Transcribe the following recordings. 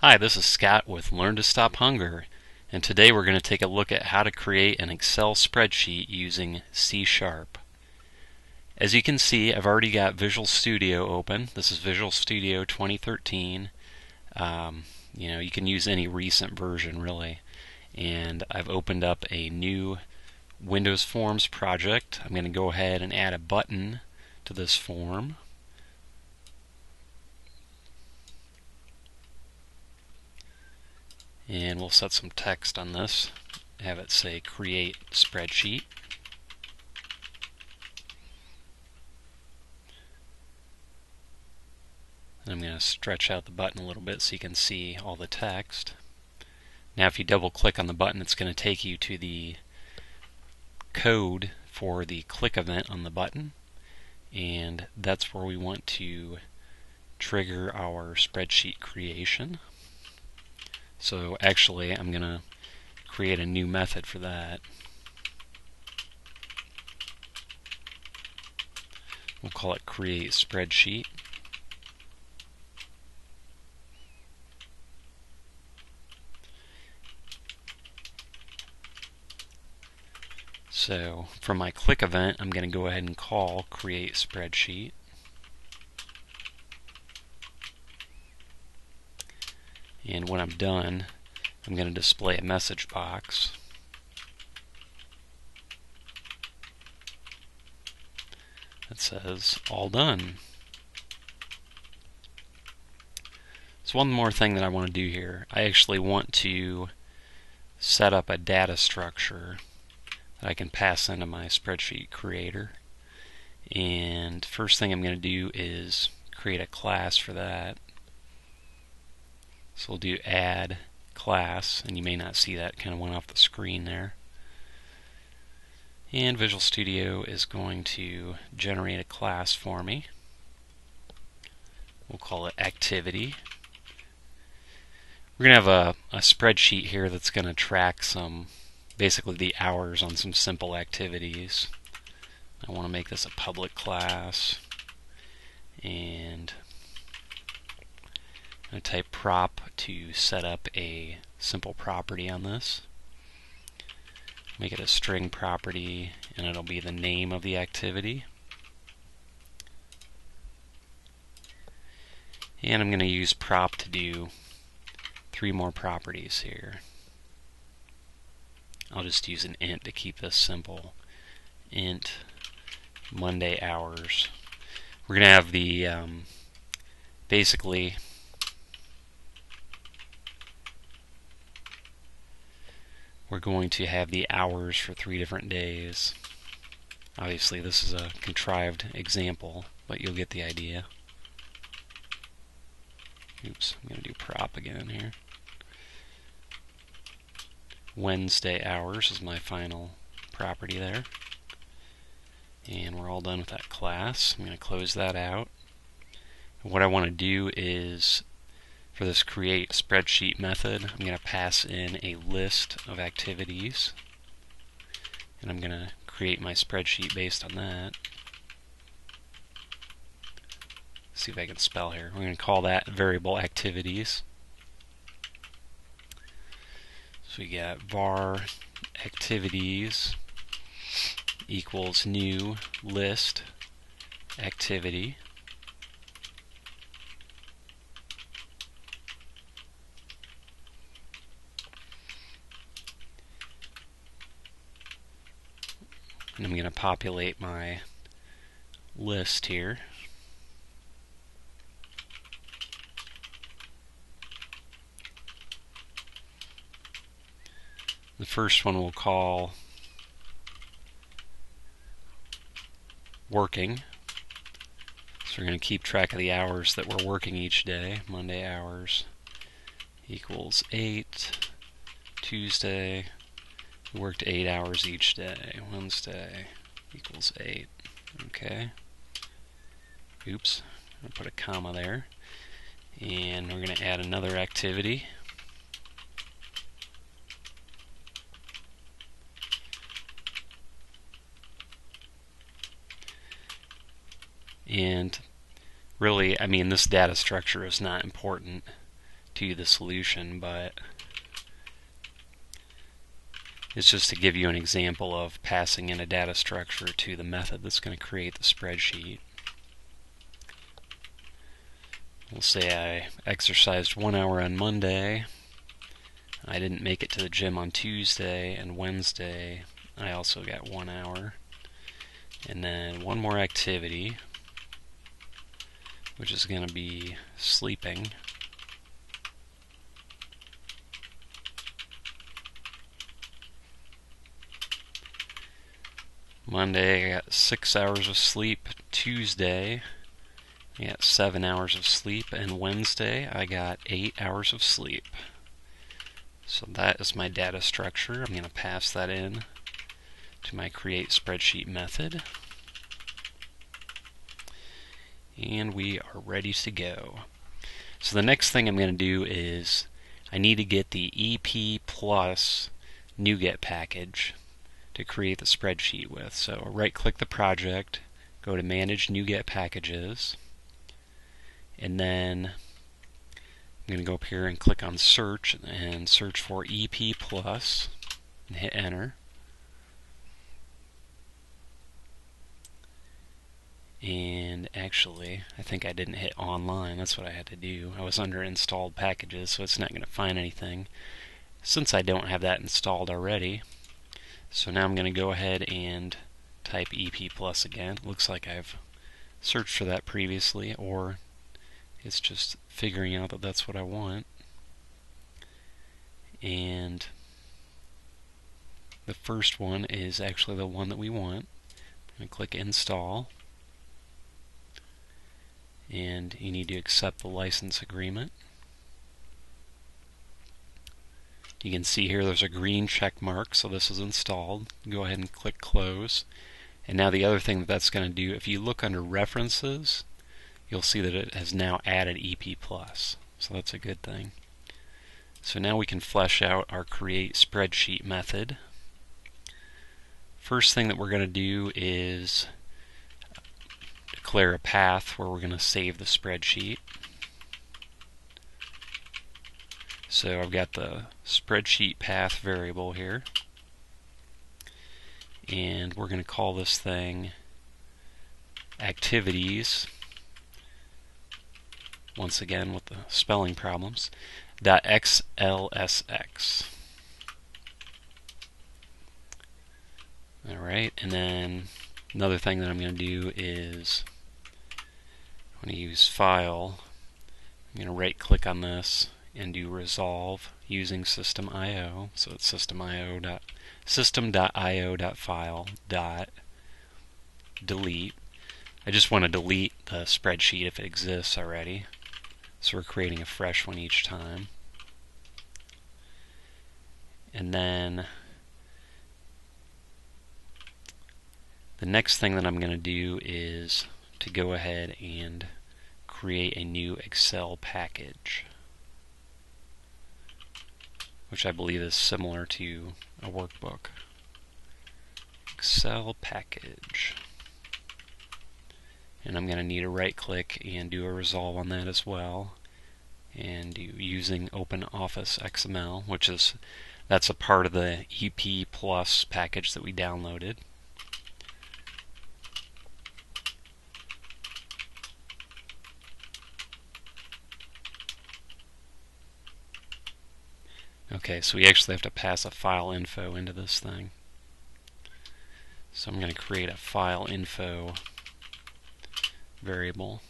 Hi, this is Scott with Learn to Stop Hunger, and today we're going to take a look at how to create an Excel spreadsheet using C#. As you can see, I've already got Visual Studio open. This is Visual Studio 2013. You can use any recent version really. And I've opened up a new Windows Forms project. I'm going to go ahead and add a button to this form. And we'll set some text on this. Have it say Create Spreadsheet. And I'm going to stretch out the button a little bit so you can see all the text. Now if you double click on the button, it's going to take you to the code for the click event on the button, and that's where we want to trigger our spreadsheet creation. So actually I'm going to create a new method for that. We'll call it Create Spreadsheet. So for my click event, I'm going to go ahead and call Create Spreadsheet. And when I'm done, I'm going to display a message box. That says, all done. So one more thing that I want to do here. I actually want to set up a data structure that I can pass into my spreadsheet creator. And first thing I'm going to do is create a class for that. So we'll do add class, and you may not see that, kind of went off the screen there. And Visual Studio is going to generate a class for me. We'll call it Activity. We're going to have a spreadsheet here that's going to track basically the hours on some simple activities. I want to make this a public class, and I'm going to type prop to set up a simple property on this. Make it a string property, and it'll be the name of the activity. And I'm going to use prop to do 3 more properties here. I'll just use an int to keep this simple. Int Monday hours. We're going to have the basically we're going to have the hours for 3 different days. Obviously this is a contrived example, but you'll get the idea. Oops, I'm going to do prop again here. Wednesday hours is my final property there. And we're all done with that class. I'm going to close that out. And what I want to do is, for this create spreadsheet method, I'm going to pass in a list of activities. And I'm going to create my spreadsheet based on that. See if I can spell here. We're going to call that variable activities. So we got var activities equals new list activity. And I'm going to populate my list here. The first one we'll call working. So we're going to keep track of the hours that we're working each day. Monday hours equals 8. Tuesday, we worked 8 hours each day. Wednesday equals 8. Okay. Oops, I'm going to put a comma there. And we're going to add another activity. And really, I mean, this data structure is not important to you the solution, but it's just to give you an example of passing in a data structure to the method that's going to create the spreadsheet. We'll say I exercised 1 hour on Monday. I didn't make it to the gym on Tuesday, and Wednesday I also got 1 hour. And then one more activity, which is going to be sleeping. Monday I got 6 hours of sleep. Tuesday I got 7 hours of sleep, and Wednesday I got 8 hours of sleep. So that is my data structure. I'm going to pass that in to my create spreadsheet method. And we are ready to go. So the next thing I'm going to do is I need to get the EP plus NuGet package to create the spreadsheet with. So I'll right click the project, go to manage NuGet packages, and then I'm going to go up here and click on search and search for EP plus and hit enter. And actually, I think I didn't hit online. That's what I had to do. I was under installed packages, so it's not going to find anything since I don't have that installed already. So now I'm going to go ahead and type EP plus again. Looks like I've searched for that previously, or it's just figuring out that that's what I want. And the first one is actually the one that we want. I'm going to click install. And you need to accept the license agreement. You can see here there's a green check mark, so this is installed. Go ahead and click close. And now the other thing that's going to do, if you look under references, you'll see that it has now added EP plus. So that's a good thing. So now we can flesh out our create spreadsheet method. First thing that we're going to do is declare a path where we're going to save the spreadsheet. So I've got the spreadsheet path variable here, and we're going to call this thing activities, once again with the spelling problems, .xlsx. Alright, and then another thing that I'm going to do is I'm going to use file. I'm going to right click on this and do resolve using system.io. So it's system.io.file.delete. I just want to delete the spreadsheet if it exists already. So we're creating a fresh one each time. And then the next thing that I'm going to do is to go ahead and create a new Excel package, which I believe is similar to a workbook. Excel package. And I'm going to need to right click and do a resolve on that as well, and do using OpenOffice XML, which is that's a part of the EP Plus package that we downloaded. Okay, so we actually have to pass a file info into this thing. So I'm going to create a file info variable.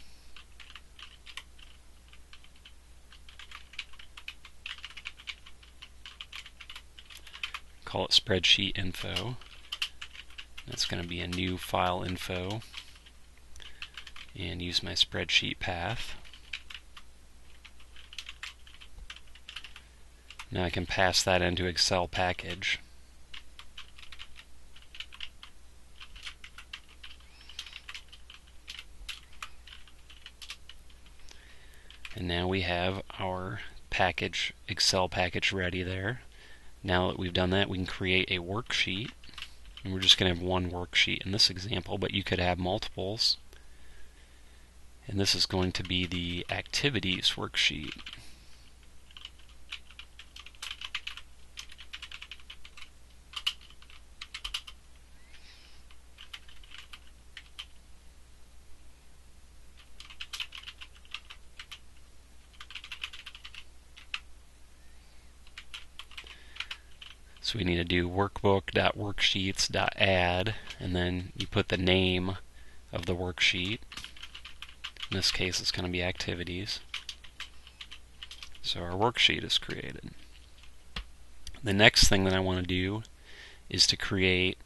Call it spreadsheet info. That's going to be a new file info, and use my spreadsheet path. Now I can pass that into Excel package. And now we have our package, Excel package ready there. Now that we've done that, we can create a worksheet. And we're just going to have one worksheet in this example, but you could have multiples. And this is going to be the activities worksheet. So we need to do workbook.worksheets.add, and then you put the name of the worksheet. In this case, it's going to be activities. So our worksheet is created. The next thing that I want to do is to create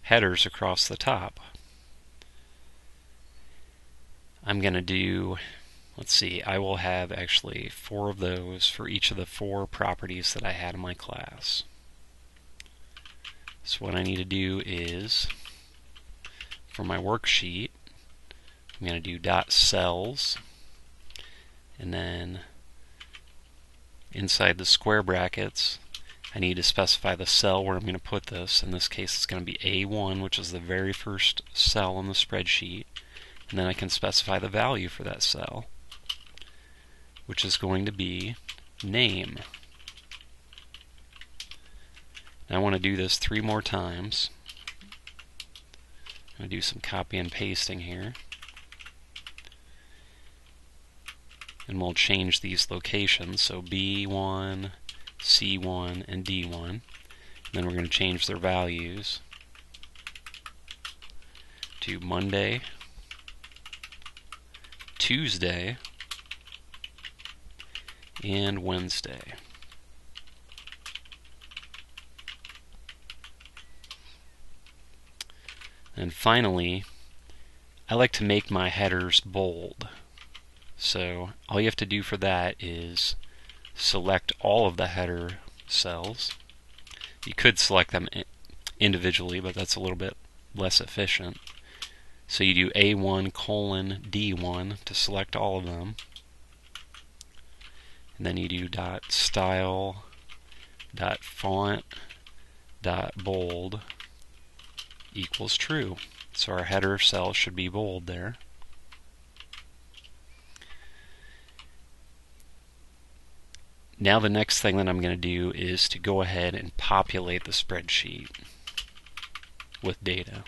headers across the top. I'm going to do, let's see, I will have actually 4 of those for each of the 4 properties that I had in my class. So what I need to do is, for my worksheet, I'm going to do .cells, and then inside the square brackets I need to specify the cell where I'm going to put this. In this case it's going to be A1, which is the very first cell in the spreadsheet, and then I can specify the value for that cell, which is going to be name. Now I want to do this 3 more times. I'm going to do some copy and pasting here. And we'll change these locations, so B1, C1, and D1. And then we're going to change their values to Monday, Tuesday, and Wednesday. And finally, I like to make my headers bold. So all you have to do for that is select all of the header cells. You could select them individually, but that's a little bit less efficient. So you do A1 colon D1 to select all of them. And then you do .style, .font, .bold equals true. So our header cell should be bold there. Now the next thing that I'm going to do is to go ahead and populate the spreadsheet with data.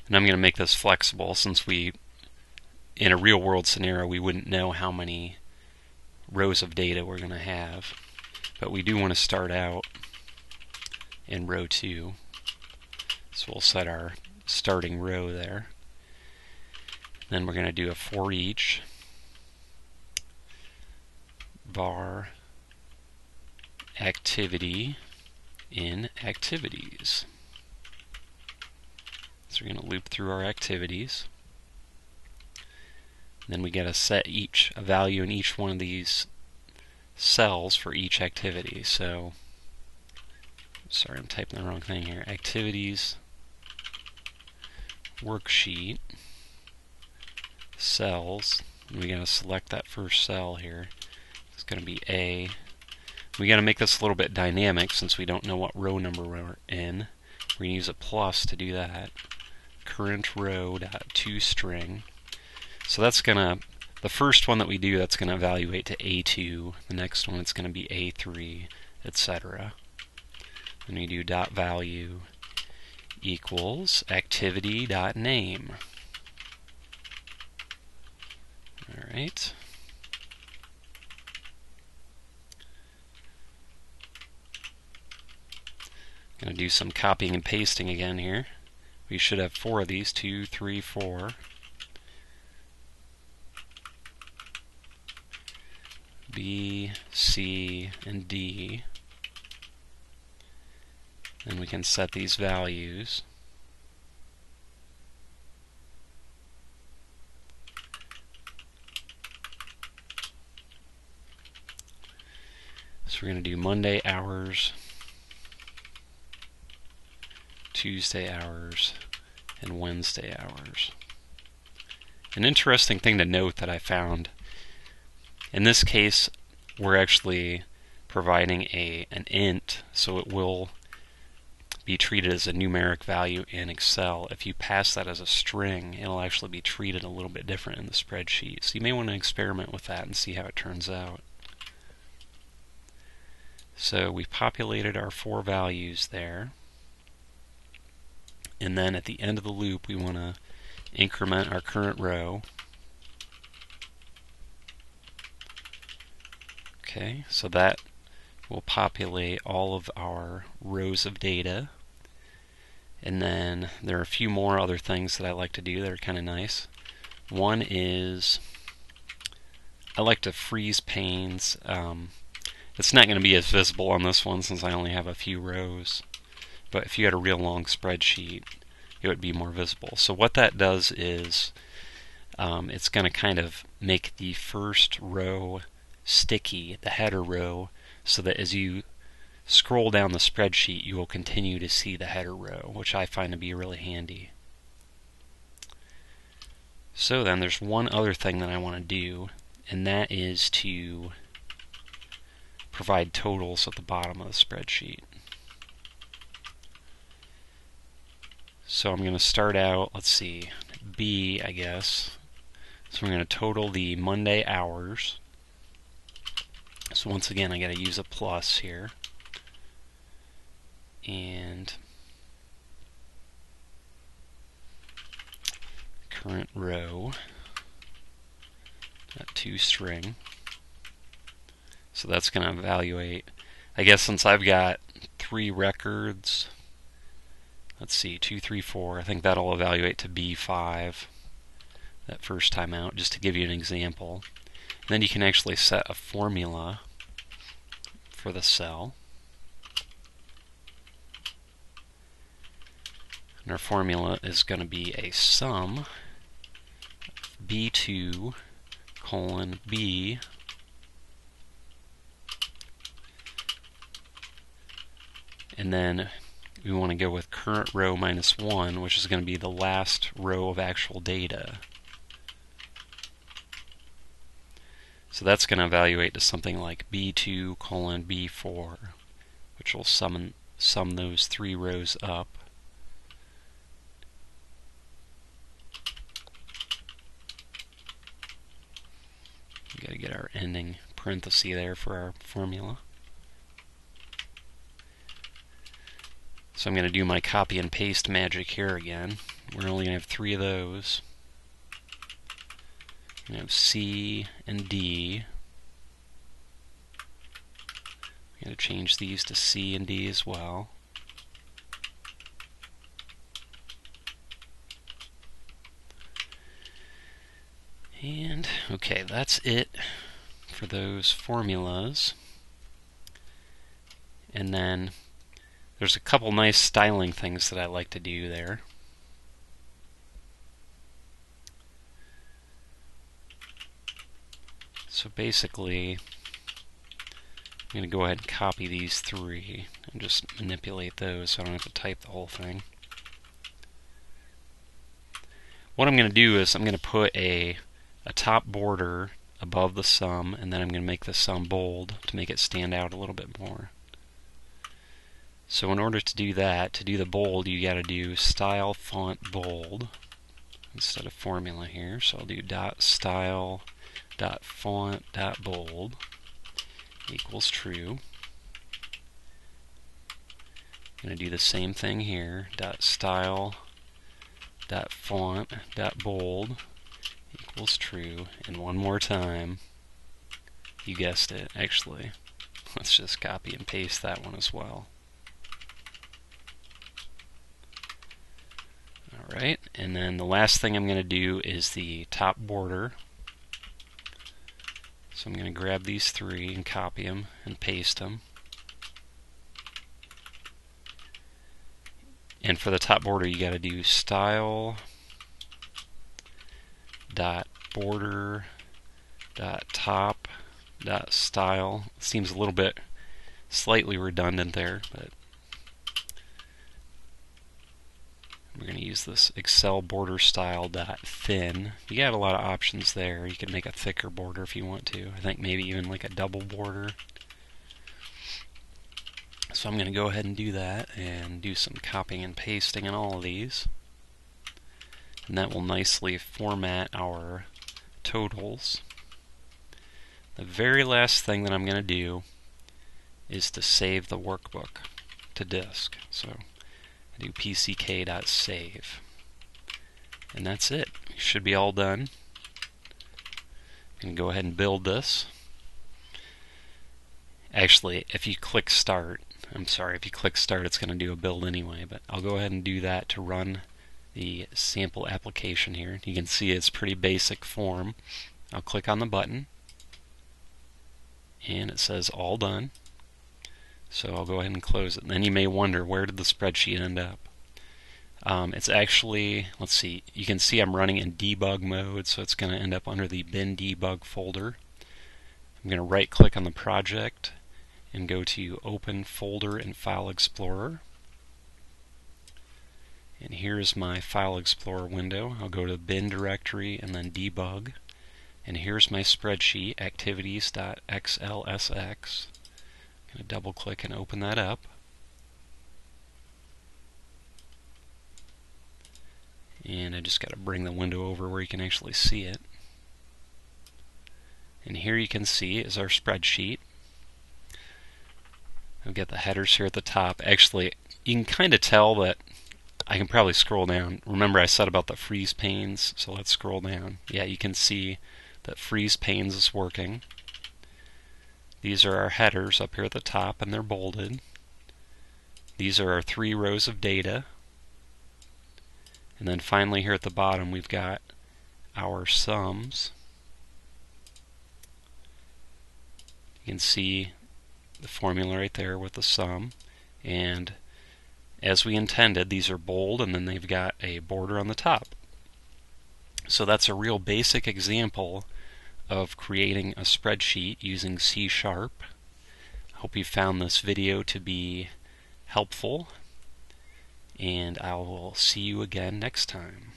And I'm going to make this flexible, since in a real world scenario we wouldn't know how many rows of data we're going to have. But we do want to start out in row 2. So we'll set our starting row there. Then we're going to do a for each var activity in activities. So we're going to loop through our activities. Then we got to set a value in each one of these cells for each activity. So, sorry, I'm typing the wrong thing here. Activities, worksheet, cells. And we got to select that first cell here. It's going to be A. We got to make this a little bit dynamic since we don't know what row number we're in. We're going to use a plus to do that. Current row .toString. So that's going to, the first one that we do, that's going to evaluate to A2. The next one, it's going to be A3, etc. Then we do .value equals activity.name. Alright. Going to do some copying and pasting again here. We should have 4 of these, 2, 3, 4. B, C, and D. Then we can set these values. So we're going to do Monday hours, Tuesday hours, and Wednesday hours. An interesting thing to note that I found, in this case we're actually providing an int, so it will be treated as a numeric value in Excel. If you pass that as a string, it'll actually be treated a little bit different in the spreadsheet. So you may want to experiment with that and see how it turns out. So we populated our 4 values there. And then at the end of the loop we want to increment our current row. Okay, so that will populate all of our rows of data. And then there are a few more other things that I like to do that are kind of nice. One is I like to freeze panes. It's not going to be as visible on this one since I only have a few rows. But if you had a real long spreadsheet, it would be more visible. So what that does is it's going to kind of make the first row sticky, the header row, so that as you scroll down the spreadsheet, you will continue to see the header row, which I find to be really handy. So then there's one other thing that I want to do, and that is to provide totals at the bottom of the spreadsheet. So I'm going to start out, let's see, B, I guess. So we're going to total the Monday hours. So once again, I got to use a plus here. And current row, that toString. So that's going to evaluate, I guess since I've got 3 records, let's see, 2, 3, 4, I think that'll evaluate to B5 that first time out, just to give you an example. And then you can actually set a formula for the cell. And our formula is going to be a sum B2 colon B and then we want to go with current row minus 1, which is going to be the last row of actual data. So that's going to evaluate to something like B2 colon B4, which will sum those 3 rows up. We've got to get our ending parenthesis there for our formula. So I'm going to do my copy and paste magic here again. We're only going to have 3 of those. We're going to have C and D. I'm going to change these to C and D as well. And okay, that's it for those formulas. And then there's a couple nice styling things that I like to do there. So basically, I'm going to go ahead and copy these 3 and just manipulate those so I don't have to type the whole thing. What I'm going to do is I'm going to put a top border above the sum, and then I'm going to make the sum bold to make it stand out a little bit more. So in order to do that, to do the bold, you got to do style font bold instead of formula here. So I'll do .style .font .bold equals true. I'm going to do the same thing here. .style .font .bold equals true. And one more time. You guessed it. Actually, let's just copy and paste that one as well. Alright, and then the last thing I'm going to do is the top border. So I'm going to grab these 3 and copy them and paste them. And for the top border, you got to do style .border .top .style. Seems a little bit slightly redundant there, but we're going to use this Excel border style .thin. You got a lot of options there. You can make a thicker border if you want to. I think maybe even like a double border. So I'm going to go ahead and do that and do some copying and pasting in all of these. And that will nicely format our totals. The very last thing that I'm going to do is to save the workbook to disk. So I do pck.save. And that's it. It should be all done. I'm going to go ahead and build this. Actually, if you click start, if you click start it's going to do a build anyway, but I'll go ahead and do that to run the sample application here. You can see it's pretty basic form. I'll click on the button and it says all done. So I'll go ahead and close it. And then you may wonder, where did the spreadsheet end up? It's actually, let's see, you can see I'm running in debug mode, so it's going to end up under the bin debug folder. I'm going to right click on the project and go to Open Folder in File Explorer. And here's my File Explorer window. I'll go to bin directory and then debug. And here's my spreadsheet, activities.xlsx. I'm going to double click and open that up. And I just got to bring the window over where you can actually see it. And here you can see is our spreadsheet. I've got the headers here at the top. Actually, you can kind of tell that I can probably scroll down. Remember I said about the freeze panes, so let's scroll down. Yeah, you can see that freeze panes is working. These are our headers up here at the top, and they're bolded. These are our 3 rows of data. And then finally here at the bottom we've got our sums. You can see the formula right there with the sum. And as we intended, these are bold and then they've got a border on the top. So that's a real basic example of creating a spreadsheet using C#. Hope you found this video to be helpful, and I will see you again next time.